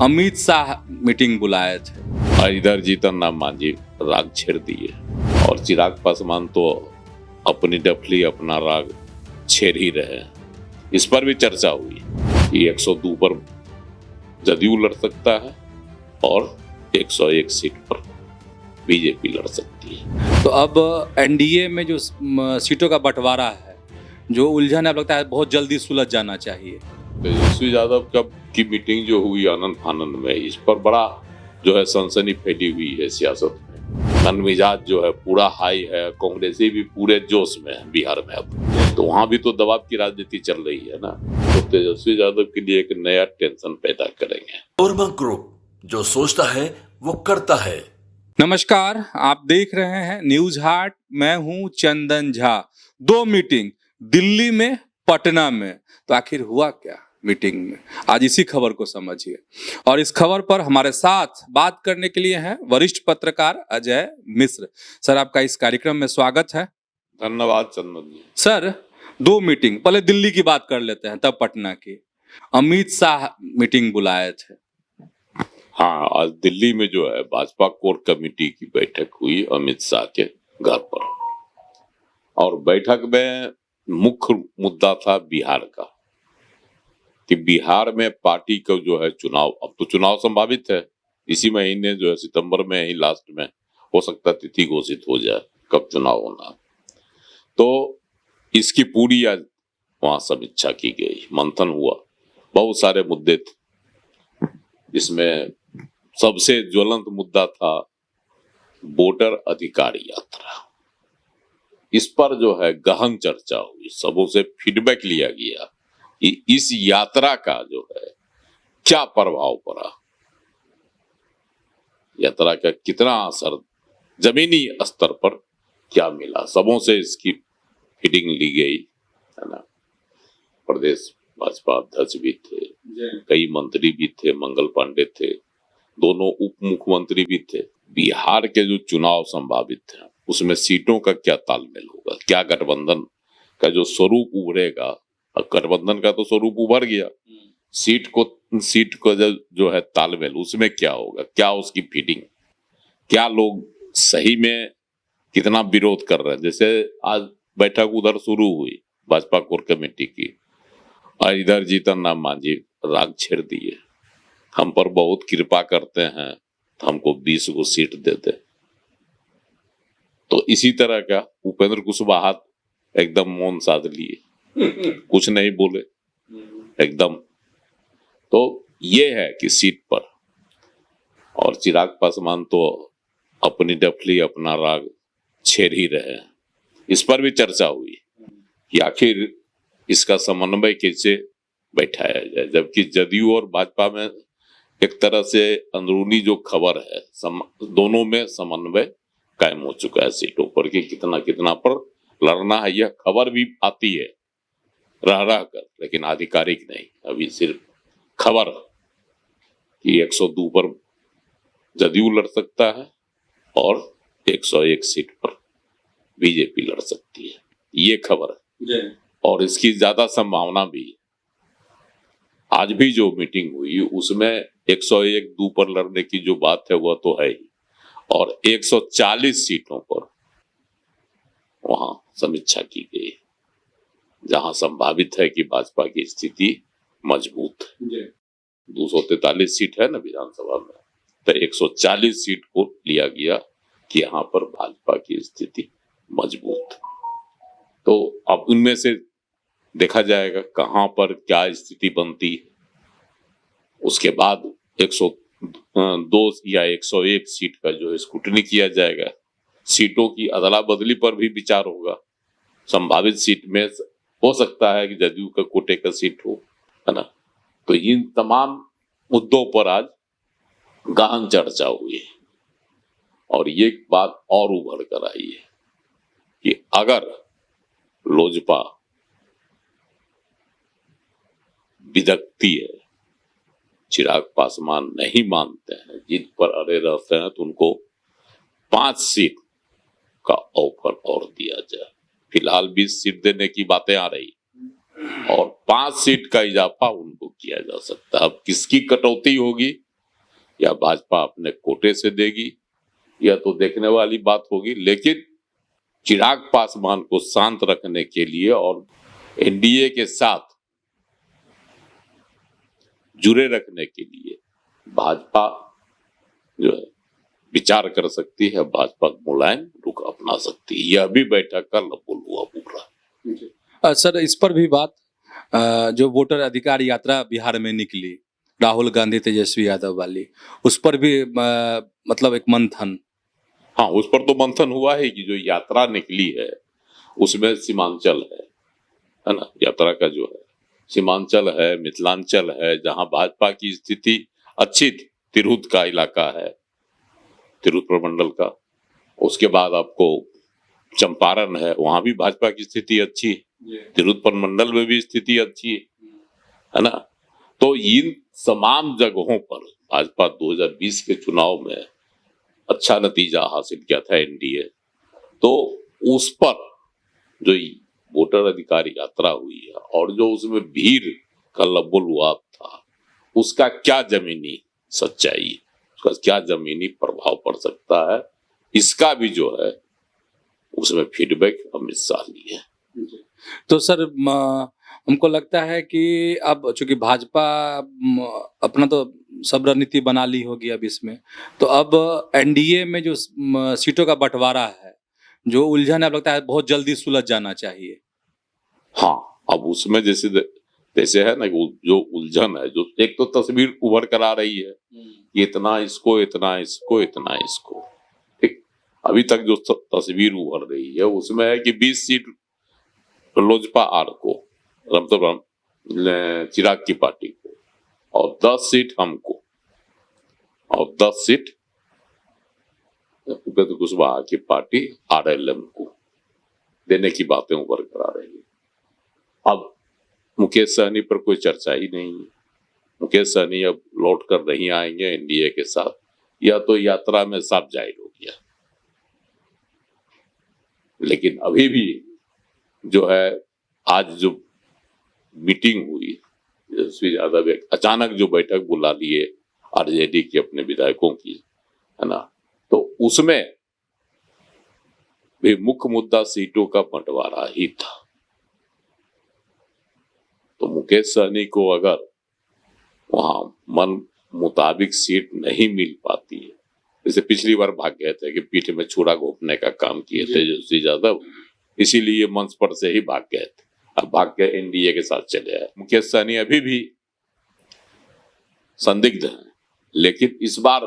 Amit Shah meeting बुलाए थे और इधर जीतन राम मांझी राग छेड़ दिए और चिराग पासवान तो अपनी डफली अपना राग छेड़ ही रहे हैं। इस पर भी चर्चा हुई कि 102 पर जदयू लड़ सकता है और 101 सीट पर बीजेपी लड़ सकती है। तो अब एनडीए में जो सीटों का बंटवारा है, जो उलझन है, अब लगता है बहुत जल्दी सुलझ जाना चाहिए। तेजस्वी यादव की मीटिंग जो हुई आनंद फानंद में, इस पर बड़ा जो है सनसनी फैली हुई है सियासत में। मनमिजाज जो है पूरा हाई है, कांग्रेसी भी पूरे जोश में है बिहार में। अब तो वहां भी तो दबाव की राजनीति चल रही है ना, तो तेजस्वी यादव के लिए एक नया टेंशन पैदा करेंगे। नॉर्मा ग्रुप, जो सोचता है वो करता है। नमस्कार, आप देख रहे हैं न्यूज हाट। मैं हूं चंदन झा। 2 मीटिंग, दिल्ली में, पटना में। तो आखिर हुआ क्या मीटिंग में, आज इसी खबर को समझिए। और इस खबर पर हमारे साथ बात करने के लिए हैं वरिष्ठ पत्रकार अजय मिश्र। सर, आपका इस कार्यक्रम में स्वागत है। धन्यवाद चंदन जी। सर, 2 मीटिंग, पहले दिल्ली की बात कर लेते हैं, तब पटना की। अमित शाह मीटिंग बुलाए थे। हाँ, आज दिल्ली में जो है भाजपा कोर कमेटी की बैठक हुई अमित शाह के घर पर, और बैठक में मुख्य मुद्दा था बिहार का, कि बिहार में पार्टी का जो है चुनाव, अब तो चुनाव संभावित है, इसी महीने जो है सितंबर में ही लास्ट में हो सकता है तिथि घोषित हो जाए कब चुनाव होना। तो इसकी पूरी आज वहां समीक्षा की गई, मंथन हुआ, बहुत सारे मुद्दे थे। इसमें सबसे ज्वलंत मुद्दा था वोटर अधिकार यात्रा। इस पर जो है गहन चर्चा हुई, सबों से फीडबैक लिया गया कि इस यात्रा का जो है क्या प्रभाव पड़ा, यात्रा का कितना असर जमीनी स्तर पर क्या मिला। सबों से इसकी फीडिंग ली गई है ना। प्रदेश भाजपा अध्यक्ष भी थे, कई मंत्री भी थे, मंगल पांडे थे, दोनों उप मुख्यमंत्री भी थे। बिहार के जो चुनाव संभावित हैं उसमें सीटों का क्या तालमेल होगा, क्या गठबंधन का जो स्वरूप उभरेगा। गठबंधन का तो स्वरूप उभर गया, सीट को जो है तालमेल, उसमें क्या होगा, क्या उसकी फीडिंग, क्या लोग सही में कितना विरोध कर रहे हैं। जैसे आज बैठक उधर शुरू हुई भाजपा कोर कमेटी की, और इधर जीतन राम मांझी राग छेड़ दिए, हम पर बहुत कृपा करते हैं तो हमको 20 को सीट देते। तो इसी तरह का उपेंद्र कुशवाहा एकदम मौन साध लिए, कुछ नहीं बोले एकदम। तो ये है कि सीट पर, और चिराग पासवान तो अपनी डफली अपना राग छेड़ ही रहे हैं। इस पर भी चर्चा हुई कि आखिर इसका समन्वय कैसे बैठाया जाए, जबकि जदयू और भाजपा में एक तरह से अंदरूनी जो खबर है, दोनों में समन्वय कायम हो चुका है सीटों पर, कि कितना कितना पर लड़ना है। यह खबर भी आती है रह कर, लेकिन आधिकारिक नहीं, अभी सिर्फ खबर कि 102 पर जदयू लड़ सकता है और 101 सीट पर बीजेपी लड़ सकती है, ये खबर है। और इसकी ज्यादा संभावना भी है। आज भी जो मीटिंग हुई उसमें 101-2 पर लड़ने की जो बात है वह तो है ही, और 140 सीटों पर वहां समीक्षा की गई, जहां संभावित है कि भाजपा की स्थिति मजबूत है। 243 सीट है ना विधानसभा में, तो 140 सीट को लिया गया कि यहाँ पर भाजपा की स्थिति मजबूत। तो अब उनमें से देखा जाएगा कहां पर क्या स्थिति बनती है। उसके बाद 102 या 101 सीट का जो स्क्रूटनी किया जाएगा। सीटों की अदला बदली पर भी विचार होगा। संभावित सीट में हो सकता है कि जदयू का कोटे का सीट हो, है ना। तो इन तमाम मुद्दों पर आज गहन चर्चा हुई है, और ये बात और उभर कर आई है कि अगर लोजपा बिदकती है, चिराग पासवान नहीं मानते हैं, जिद पर अड़े रहते हैं, तो उनको 5 सीट का ऑफर और दिया जाए। फिलहाल 20 सीट देने की बातें आ रही, और 5 सीट का इजाफा उनको किया जा सकता है। अब किसकी कटौती होगी या भाजपा अपने कोटे से देगी, यह तो देखने वाली बात होगी। लेकिन चिराग पासवान को शांत रखने के लिए और एनडीए के साथ जुड़े रखने के लिए भाजपा जो है विचार कर सकती है, भाजपा मुलायम रुख अपना सकती है। यह भी बैठक का लबुल हुआ पूरा। सर इस पर भी बात, जो वोटर अधिकार यात्रा बिहार में निकली राहुल गांधी तेजस्वी यादव वाली, उस पर भी मतलब एक मंथन। हाँ, उस पर तो मंथन हुआ है कि जो यात्रा निकली है उसमें सीमांचल है ना, यात्रा का जो है सीमांचल है, मिथिलांचल है, जहां भाजपा की स्थिति अच्छी थी। तिरहुत का इलाका है, तिरहुत प्रमंडल का। उसके बाद आपको चंपारण है, वहां भी भाजपा की स्थिति अच्छी है। तिरहुत प्रमंडल में भी स्थिति अच्छी है ना। तो इन तमाम जगहों पर भाजपा 2020 के चुनाव में अच्छा नतीजा हासिल किया था एनडीए। तो उस पर जो वोटर अधिकार यात्रा हुई है और जो उसमें भीड़ का लबुल हुआ था, उसका क्या जमीनी सच्चाई, उसका क्या जमीनी प्रभाव पड़ सकता है, इसका भी जो है उसमें फीडबैक अमित शाह लिए। तो सर हमको लगता है कि अब चूंकि भाजपा अपना तो सब रणनीति बना ली होगी अब इसमें, तो अब एनडीए में जो सीटों का बंटवारा है, जो उलझन है, अब लगता है बहुत जल्दी सुलझ जाना चाहिए। हाँ, अब उसमें जैसे है ना, जो उलझन है, जो एक तो तस्वीर उभर कर आ रही है, इतना इसको, इतना इसको, इतना इसको, ठीक। अभी तक जो तस्वीर उभर रही है उसमें है कि 20 सीट लोजपा आर को, मतलब चिराग की पार्टी को, और 10 सीट हमको, और 10 सीट उपेंद्र कुशवाहा की पार्टी आरएलएम को देने की बातें उभर कर आ रही है। अब मुकेश सहनी पर कोई चर्चा ही नहीं है। मुकेश सहनी अब लौट कर नहीं आएंगे एनडीए के साथ, या तो यात्रा में साफ जाहिर हो गया। लेकिन अभी भी जो है, आज जो मीटिंग हुई, तेजस्वी यादव अचानक जो बैठक बुला लिए आरजेडी के अपने विधायकों की, है ना, तो उसमें भी मुख्य मुद्दा सीटों का बंटवारा ही था। तो मुकेश सहनी को अगर वहां मन मुताबिक सीट नहीं मिल पाती है, जैसे पिछली बार भाग गए थे कि पीठ में छुरा घोंपने का काम किए तेजस्वी यादव, इसीलिए मंच पर से ही भाग गए थे। अब भाग के एनडीए के साथ चले आए। मुकेश सहनी अभी भी संदिग्ध है, लेकिन इस बार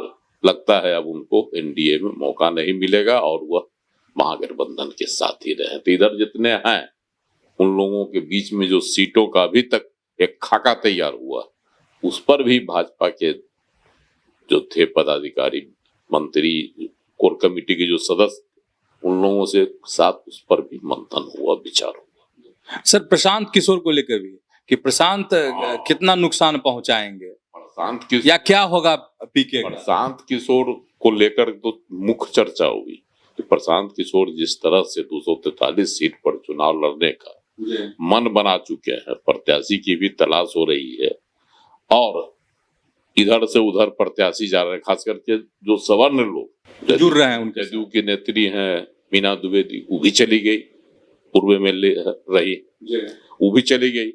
लगता है अब उनको एनडीए में मौका नहीं मिलेगा और वह महागठबंधन के साथ ही रहे। तो इधर जितने हैं उन लोगों के बीच में जो सीटों का अभी तक एक खाका तैयार हुआ, उस पर भी भाजपा के जो थे पदाधिकारी, मंत्री, कोर कमेटी के जो सदस्य, उन लोगों से साथ उस पर भी मंथन हुआ, विचार हुआ। सर प्रशांत किशोर को लेकर भी कि प्रशांत कितना नुकसान पहुंचाएंगे, प्रशांत किशोर या क्या होगा पीके का? प्रशांत किशोर को लेकर तो मुख्य चर्चा हुई कि प्रशांत किशोर जिस तरह से 243 सीट पर चुनाव लड़ने का मन बना चुके हैं, प्रत्याशी की भी तलाश हो रही है, और इधर से उधर प्रत्याशी जा रहे हैं, खास करके जो सवर्ण लोग जुड़ रहे हैं उनके जदयू की नेत्री हैं मीना द्विवेदी, वो भी चली गई, पूर्व एमएलए रही, वो भी चली गई।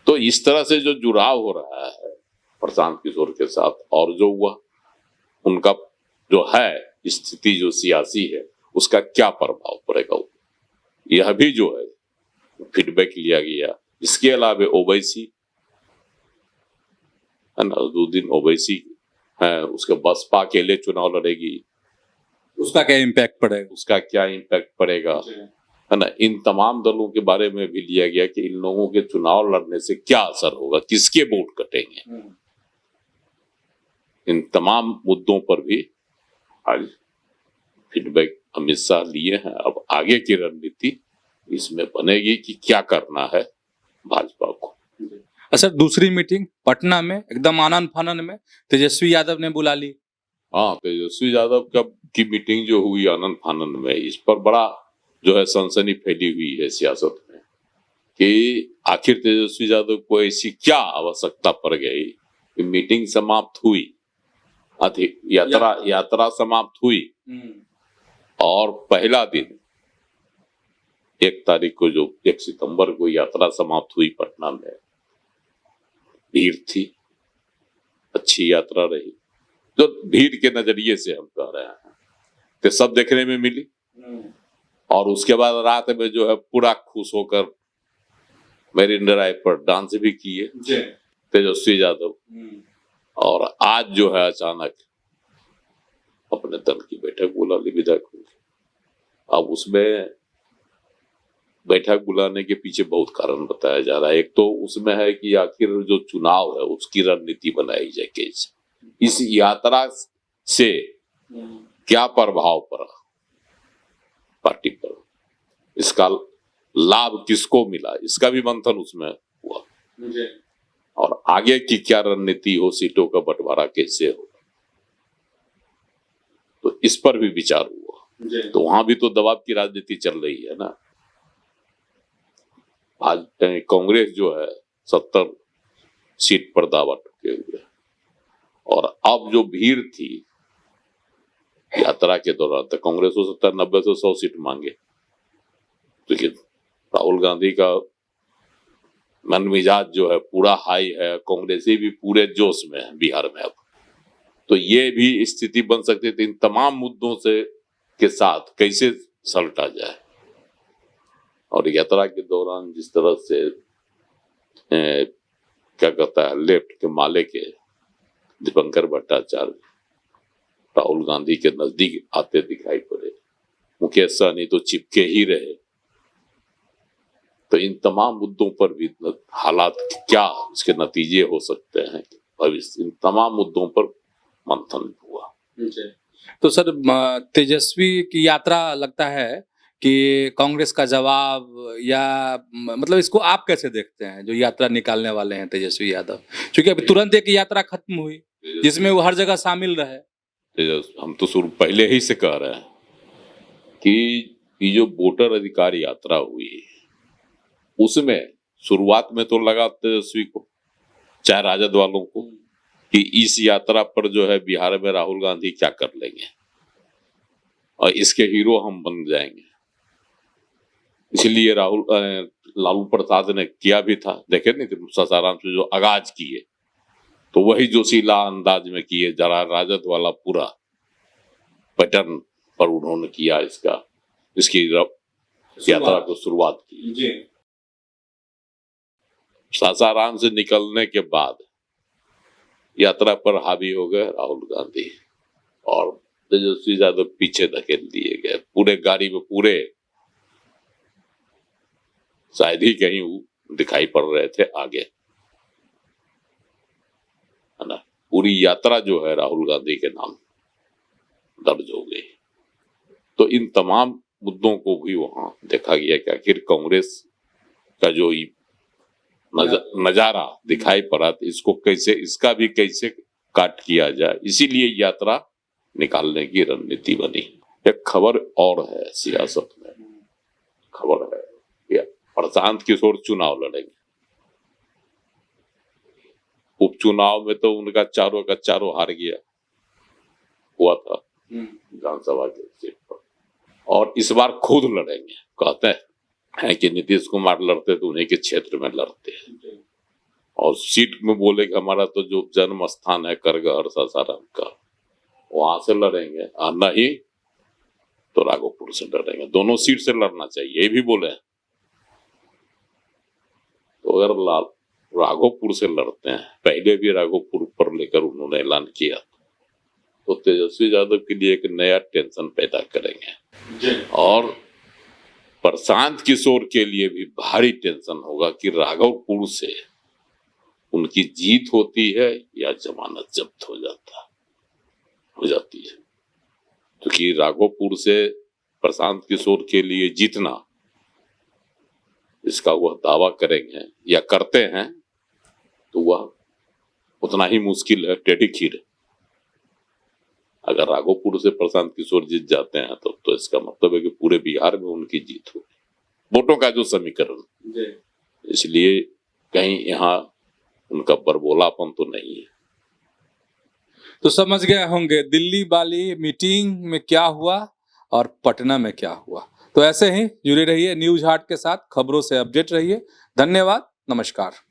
तो इस तरह से जो जुड़ाव हो रहा है प्रशांत किशोर के साथ, और जो हुआ उनका जो है स्थिति जो सियासी है, उसका क्या प्रभाव पड़ेगा, यह भी जो है फीडबैक लिया गया। इसके अलावा ओवैसी है ना, 2 दिन ओवैसी है, उसके बसपा अकेले चुनाव लड़ेगी, उसका क्या इम्पैक्ट पड़ेगा, उसका क्या इम्पैक्ट पड़ेगा, है ना। इन तमाम दलों के बारे में भी लिया गया कि इन लोगों के चुनाव लड़ने से क्या असर होगा, किसके वोट कटेंगे। इन तमाम मुद्दों पर भी आज फीडबैक अमित शाह लिए हैं। अब आगे की रणनीति इसमें बनेगी कि क्या करना है भाजपा को। सर दूसरी मीटिंग पटना में एकदम आनन फानन में तेजस्वी यादव ने बुला ली। हाँ, तेजस्वी यादव की मीटिंग जो हुई आनन फानन में, इस पर बड़ा जो है सनसनी फैली हुई है सियासत में कि आखिर तेजस्वी यादव को ऐसी क्या आवश्यकता पड़ गई कि मीटिंग समाप्त हुई यात्रा समाप्त हुई और पहला दिन 1 सितंबर को यात्रा समाप्त हुई पटना में। भीड़ थी, अच्छी यात्रा रही, जो भीड़ के नजरिए से हम कह रहे हैं कि सब देखने में मिली। और उसके बाद रात में जो है पूरा खुश होकर मेरिन ड्राइव पर डांस भी किए तेजस्वी यादव। और आज जो है अचानक अपने दल की बैठक बुला ली विधायक। अब उसमें बैठक बुलाने के पीछे बहुत कारण बताया जा रहा है। एक तो उसमें है कि आखिर जो चुनाव है उसकी रणनीति बनाई जाए कैसे, इस यात्रा से क्या प्रभाव पड़ा पार्टी पर, इसका लाभ किसको मिला, इसका भी मंथन उसमें हुआ। और आगे की क्या रणनीति हो, सीटों का बंटवारा कैसे हो, तो इस पर भी विचार हुआ। तो वहां भी तो दबाव की राजनीति चल रही है ना। आज कांग्रेस जो है 70 सीट पर दावा ठोके हुए, और अब जो भीड़ थी यात्रा के दौरान, तो कांग्रेस हो 70, 90 से 100 सीट मांगे। देखिए राहुल गांधी का मन मिजाज जो है पूरा हाई है, कांग्रेसी भी पूरे जोश में है बिहार में। अब तो ये भी स्थिति बन सकती थी। इन तमाम मुद्दों से के साथ कैसे सलटा जाए। और यात्रा के दौरान जिस तरह से क्या कहता है लेफ्ट के माले के दीपंकर भट्टाचार्य राहुल गांधी के नजदीक आते दिखाई पड़े, मुकेश सहनी तो चिपके ही रहे। तो इन तमाम मुद्दों पर भी हालात क्या इसके नतीजे हो सकते हैं भविष्य, इन तमाम मुद्दों पर मंथन हुआ। तो सर तेजस्वी की यात्रा लगता है कि कांग्रेस का जवाब, या मतलब इसको आप कैसे देखते हैं जो यात्रा निकालने वाले हैं तेजस्वी यादव? क्योंकि अभी तुरंत एक यात्रा खत्म हुई जिसमें वो हर जगह शामिल रहे। हम तो शुरू पहले ही से कह रहे हैं कि ये जो वोटर अधिकार यात्रा हुई उसमें शुरुआत में तो लगा तेजस्वी को, चाहे राजद वालों को, कि इस यात्रा पर जो है बिहार में राहुल गांधी क्या कर लेंगे और इसके हीरो हम बन जाएंगे। इसलिए लालू प्रसाद ने किया भी था, देखे नहीं थे सासाराम से जो आगाज किए, तो वही जोशीला अंदाज में किए, जरा राजद वाला पूरा पैटर्न पर उन्होंने किया इसकी यात्रा को शुरुआत की। सासाराम से निकलने के बाद यात्रा पर हावी हो गए राहुल गांधी और तेजस्वी यादव पीछे धकेल दिए गए। पूरे गाड़ी में पूरे शायद ही कहीं दिखाई पड़ रहे थे आगे, है ना। पूरी यात्रा जो है राहुल गांधी के नाम दर्ज हो गई। तो इन तमाम मुद्दों को भी वहां देखा गया कि आखिर कांग्रेस का जो नजारा दिखाई पड़ा, इसको कैसे, इसका भी कैसे काट किया जाए, इसीलिए यात्रा निकालने की रणनीति बनी। एक खबर और है सियासत में, खबर है कि प्रशांत किशोर चुनाव लड़ेंगे। उपचुनाव में तो उनका चारों का चारों हार गया हुआ था विधानसभा के सीट पर, और इस बार खुद लड़ेंगे। कहते हैं कि नीतीश कुमार लड़ते तो उन्हीं के क्षेत्र में लड़ते हैं, और सीट में बोले कि हमारा तो जो जन्म स्थान है करगहर सासाराम का, वहां से लड़ेंगे, और नहीं तो राघोपुर से लड़ेंगे। दोनों सीट से लड़ना चाहिए, ये भी बोले। तो अगर राघोपुर से लड़ते हैं, पहले भी राघोपुर पर लेकर उन्होंने ऐलान किया, तो तेजस्वी यादव के लिए एक नया टेंशन पैदा करेंगे। और प्रशांत किशोर के लिए भी भारी टेंशन होगा कि राघोपुर से उनकी जीत होती है या जमानत जब्त हो जाती है। क्योंकि राघोपुर से प्रशांत किशोर के लिए जीतना, इसका वह दावा करेंगे या करते हैं, तो वह उतना ही मुश्किल है, टेढ़ी खीर। अगर राघोपुर से प्रशांत किशोर जीत जाते हैं तो इसका मतलब है कि पूरे बिहार में उनकी जीत हो, वोटों का जो समीकरण। इसलिए कहीं यहाँ उनका बरबोलापन तो नहीं है। तो समझ गए होंगे दिल्ली वाली मीटिंग में क्या हुआ और पटना में क्या हुआ। तो ऐसे ही जुड़े रहिए न्यूज हाट के साथ, खबरों से अपडेट रहिए। धन्यवाद, नमस्कार।